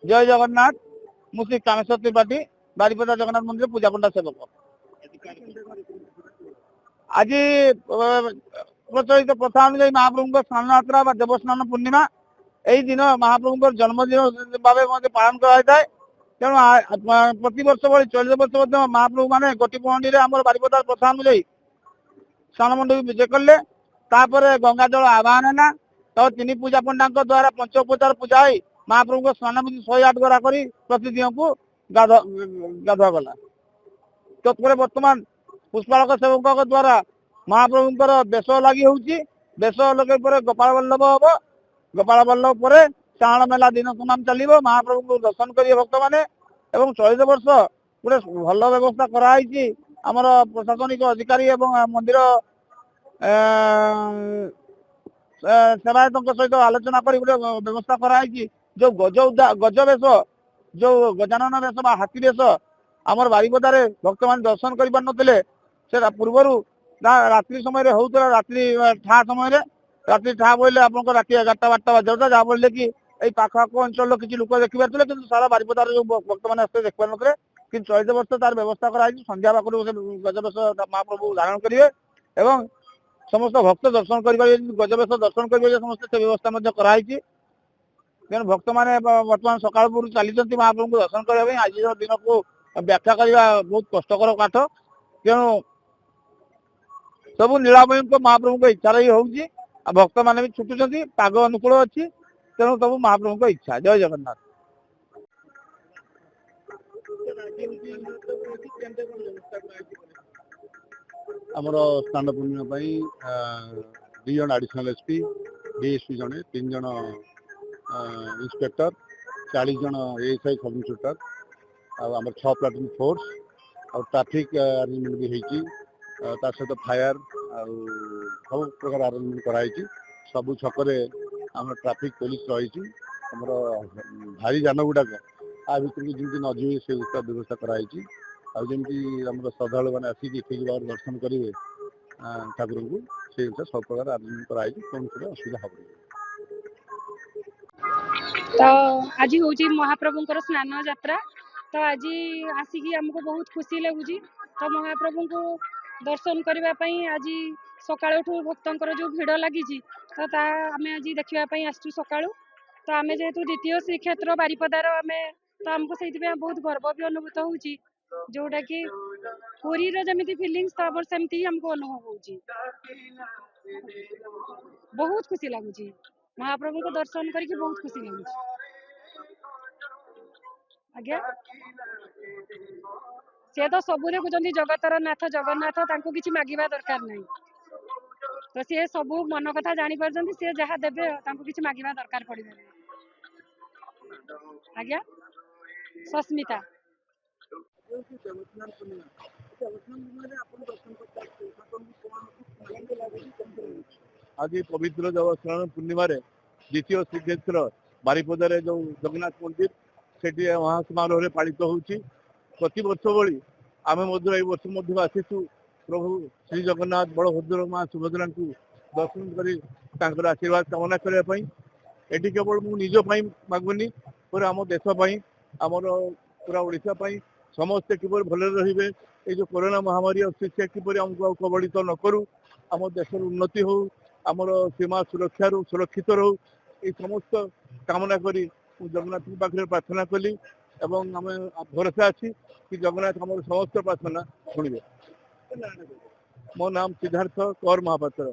जय जगन्नाथ मु श्री कामेश्वर त्रिपाठी बारिपदा जगन्नाथ मंदिर पूजा पंडा सेवक। आज प्रचलित प्रथा अनुଯାयी महाप्रभु स्नान यात्रा देवस्नान पूर्णिमा यही दिन महाप्रभु जन्मदिन भाव पालन कराए। तेणु प्रति वर्ष भाई चलित वर्ष महाप्रभु मैंने गोटी पहंडी में आम बारिपदा प्रथा अनुଯାयी स्नान मंडप विजय कले। गंगा जल आवाहन है तो तीन पूजा पंडा द्वारा पंचोपचार पूजा हो महाप्रभु स्नान विधि 108 गरा कर प्रतिदिन को गाधुआ गला। तत्पर बर्तमान पुष्पालक सेवक द्वारा महाप्रभुंर बेश लगी होची। बेश लगे गोपाल बल्लभ हम। गोपाल बल्लभ पर चाण मेला दिन तमाम चलो महाप्रभु को दर्शन करेंगे भक्त मैंने। चलित वर्ष गोटे भल व्यवस्था कराई आमर प्रशासनिक अधिकारी मंदिर सेवायत सहित आलोचना कर व्यवस्था कराई। जो गज वेश जो गजानन वेश हाथी वेश आमर बारिपदारे भक्त मान दर्शन कर पारे से पूर्वर रात्रि समय होता रात्रि ठा समय रात्रि ठा बोले आप रात 11-12 बजे जहाँ बोले कि पाखआख अंचल किसी लोक देखी पारे कि सारा बारिपदार जो भक्त मैंने आसते देखी पारे कि चलित वर्ष तार व्यवस्था कराई। संध्या पाखु गजवेश महाप्रभु धारण करेंगे एवं समस्त भक्त दर्शन करेंगे। गजवेश दर्शन करेंगे समस्त से व्यवस्था कराई। तेणु भक्त मैंने बर्तमान सकाल पूर्व चली महाप्रभु को दर्शन करने आज दिन को व्याख्या करने बहुत कष्टर पाठ। तेणु सब नीलामय महाप्रभु को इच्छा ही होगी। भक्त मैंने भी छुटुंट पाग अनुकूल अच्छी तेणु सब महाप्रभु को इच्छा। जय जगन्नाथ। आमर स्नान पूर्णिमा दु जन एडिशनल एसपी डीएसपी जड़े 3 जन इंस्पेक्टर 40 जन एएसआई सब इंस्पेक्टर आम 6 प्लाटून फोर्स और ट्रैफिक अरेंजमेंट भी होती सहित फायर सब प्रकार अरेंजमेंट कराई। सबू छकरे आम ट्रैफिक पुलिस रही भारी जान गुड़ाक आ भर जमी नजी से व्यवस्था कराई। आमती श्रद्धा मैंने आसिक ठीक भाव दर्शन करेंगे ठाकुर को से सब प्रकार अरेंजमेंट कराई। कौन असुविधा हम तो आज हूँ महाप्रभुंर स्नान यात्रा। तो आज आसिकी आमको बहुत खुशी लगुच। तो महाप्रभु को दर्शन करने आज सकाळु भक्तर जो भिड़ लगी तो आम आज देखापी आसु सका। तो आम जेहेतु द्वितीय श्रीक्षेत्र बारिपदार आम तो आमको से बहुत गर्व भी अनुभूत हो जोटा कि पुरी जमी फिलिंग्स तो आम सेमती हमको अनुभव हो बहुत खुशी लगुच। महाप्रभु को दर्शन करके बहुत खुशी लगुच। आज्ञा सी तो सब देखुं जगतर नाथ जगन्नाथ तांको किसी मागिबा दरकार नहीं। तो सी सब मन कथा जानी पार्छन्ति सी जहाँ देवे तांको किसी मागिबा दरकार पड़े। आज्ञा सस्मिता आज पवित्र देवस्नान पूर्णिमा द्वितीय श्रीक्षेत्र बारिपदारे जो जगन्नाथ मंदिर से महासमारोह पालित होती। प्रति वर्ष भली आम वर्ष आसीचु प्रभु श्री जगन्नाथ बलभद्र माँ सुभद्रा को दर्शन कर आशीर्वाद कामना करने। ये केवल मु निज मागुनी पूरा आम देश आमर पूरा ओडिशा समस्ते किपर भले रे। ये जो कोरोना महामारी अच्छे से किपर आमको कबलित न करूँ आम देश उन्नति हो आमर सीमा सुरक्षा सुरक्षित रो ये समस्त कामना करी जगन्नाथ पाखे प्रार्थना कली एवं आम भरोसा अच्छी कि जगन्नाथ आम समस्त प्रार्थना शुणे। मो नाम सिद्धार्थ कौर महापात्र।